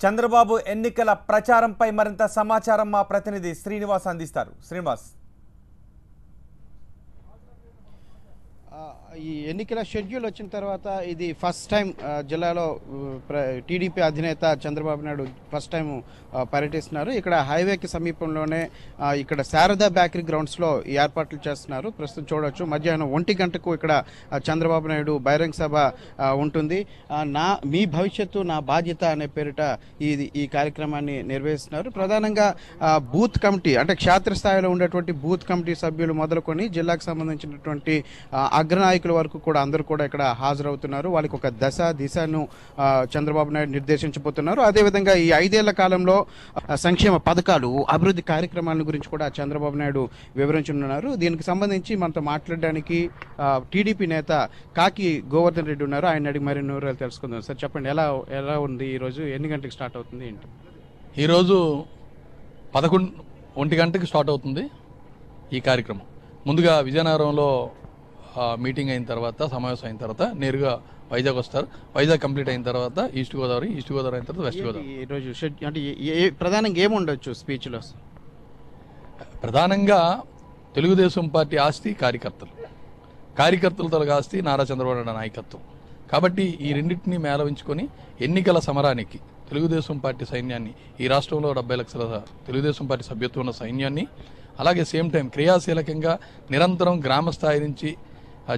చంద్రబాబు ఎన్నికల ప్రచారంపై మరింత సమాచారం మా ప్రతినిధి శ్రీనివాస్ అందిస్తారు. శ్రీనివాస్, ఈ ఎన్నికల షెడ్యూల్ వచ్చిన తర్వాత ఇది ఫస్ట్ టైం జిల్లాలో టీడీపీ అధినేత చంద్రబాబు నాయుడు ఫస్ట్ టైం పర్యటిస్తున్నారు. ఇక్కడ హైవేకి సమీపంలోనే ఇక్కడ శారదా బేకరీ గ్రౌండ్స్లో ఈ ఏర్పాట్లు చేస్తున్నారు. ప్రస్తుతం చూడవచ్చు మధ్యాహ్నం 1 గంటకు ఇక్కడ చంద్రబాబు నాయుడు బహిరంగ సభ ఉంటుంది. మీ భవిష్యత్తు నా బాధ్యత అనే పేరిట ఈ కార్యక్రమాన్ని నిర్వహిస్తున్నారు. ప్రధానంగా బూత్ కమిటీ అంటే క్షేత్రస్థాయిలో ఉండేటువంటి బూత్ కమిటీ సభ్యులు మొదలుకొని జిల్లాకు సంబంధించినటువంటి అగ్రనాయకుల వరకు కూడా అందరూ కూడా ఇక్కడ హాజరవుతున్నారు. వాళ్ళకి ఒక దిశను చంద్రబాబు నాయుడు నిర్దేశించబోతున్నారు. అదేవిధంగా ఈ 5 ఏళ్ల కాలంలో సంక్షేమ పథకాలు, అభివృద్ధి కార్యక్రమాల గురించి కూడా చంద్రబాబు నాయుడు వివరించనున్నారు. దీనికి సంబంధించి మనతో మాట్లాడడానికి టీడీపీ నేత కాకి గోవర్ధన్ రెడ్డి ఉన్నారు. ఆయన అడిగి మరిన్ని వివరాలు తెలుసుకుందాం. సార్ చెప్పండి, ఎలా ఉంది ఈరోజు, ఎన్ని గంటలకు స్టార్ట్ అవుతుంది ఏంటి? ఈరోజు 1 గంటకి స్టార్ట్ అవుతుంది ఈ కార్యక్రమం. ముందుగా విజయనగరంలో మీటింగ్ అయిన తర్వాత, సమావేశం అయిన తర్వాత నేరుగా వైజాగ్ వస్తారు. వైజాగ్ కంప్లీట్ అయిన తర్వాత ఈస్ట్ గోదావరి అయిన తర్వాత వెస్ట్ గోదావరి. ఈరోజు అంటే ప్రధానంగా ఏముండొచ్చు స్పీచ్లో? ప్రధానంగా తెలుగుదేశం పార్టీ ఆస్తి కార్యకర్తలతో ఆస్తి నారా చంద్రబాబు నాయుడు నాయకత్వం. కాబట్టి ఈ రెండింటినీ మేళవించుకొని ఎన్నికల సమరానికి తెలుగుదేశం పార్టీ సైన్యాన్ని, ఈ రాష్ట్రంలో 70 లక్షల తెలుగుదేశం పార్టీ సభ్యత్వం ఉన్న సైన్యాన్ని, అలాగే సేమ్ టైం క్రియాశీలకంగా నిరంతరం గ్రామ స్థాయి నుంచి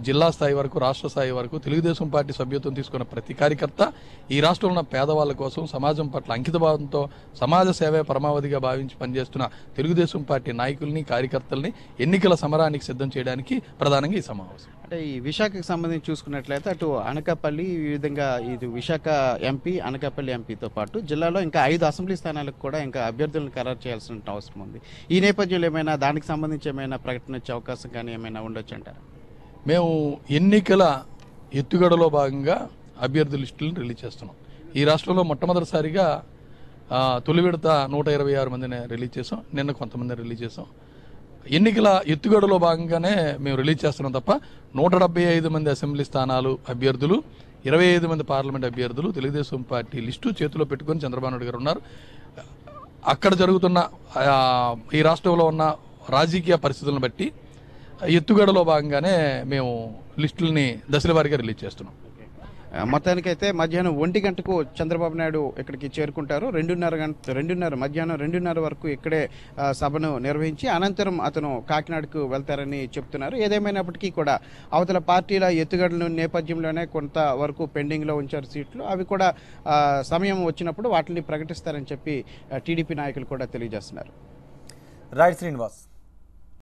జిల్లా స్థాయి వరకు, రాష్ట్ర స్థాయి వరకు తెలుగుదేశం పార్టీ సభ్యత్వం తీసుకున్న ప్రతి కార్యకర్త ఈ రాష్ట్రంలో ఉన్న పేదవాళ్ళ కోసం, సమాజం పట్ల అంకితభావంతో సమాజ సేవే పరమావధిగా భావించి పనిచేస్తున్న తెలుగుదేశం పార్టీ నాయకుల్ని, కార్యకర్తల్ని ఎన్నికల సమరానికి సిద్ధం చేయడానికి ప్రధానంగా ఈ సమావేశం. అంటే ఈ విశాఖకు సంబంధించి చూసుకున్నట్లయితే అటు అనకాపల్లి, ఈ విధంగా ఇది విశాఖ ఎంపీ, అనకాపల్లి ఎంపీతో పాటు జిల్లాలో ఇంకా 5 అసెంబ్లీ స్థానాలకు కూడా ఇంకా అభ్యర్థులను ఖరారు చేయాల్సిన అవసరం ఉంది. ఈ నేపథ్యంలో ఏమైనా దానికి సంబంధించి ఏమైనా ప్రకటన వచ్చే అవకాశం కానీ ఏమైనా ఉండొచ్చు అంటారా? మేము ఎన్నికల ఎత్తుగడలో భాగంగా అభ్యర్థి లిస్టులను రిలీజ్ చేస్తున్నాం. ఈ రాష్ట్రంలో మొట్టమొదటిసారిగా తొలి విడత 126 మందిని రిలీజ్ చేసాం. నిన్న కొంతమందిని రిలీజ్ చేసాం. ఎన్నికల ఎత్తుగడలో భాగంగానే మేము రిలీజ్ చేస్తున్నాం తప్ప 175 మంది అసెంబ్లీ స్థానాలు అభ్యర్థులు, 25 మంది పార్లమెంట్ అభ్యర్థులు తెలుగుదేశం పార్టీ లిస్టు చేతిలో పెట్టుకొని చంద్రబాబు నాయుడు గారు ఉన్నారు. అక్కడ జరుగుతున్న ఈ రాష్ట్రంలో ఉన్న రాజకీయ పరిస్థితులను బట్టి ఎత్తుగడలో భాగంగానే మేము లిస్టులని దశల వారీగా రిలీజ్ చేస్తున్నాం. మొత్తానికైతే మధ్యాహ్నం 1 గంటకు చంద్రబాబు నాయుడు ఇక్కడికి చేరుకుంటారు. మధ్యాహ్నం 2:30 వరకు ఇక్కడే సభను నిర్వహించి అనంతరం అతను కాకినాడకు వెళ్తారని చెప్తున్నారు. ఏదేమైనప్పటికీ కూడా అవతల పార్టీల ఎత్తుగడల నేపథ్యంలోనే కొంత వరకు పెండింగ్లో ఉంచారు సీట్లు. అవి కూడా సమయం వచ్చినప్పుడు వాటిని ప్రకటిస్తారని చెప్పి టీడీపీ నాయకులు కూడా తెలియజేస్తున్నారు. రైట్ శ్రీనివాస్.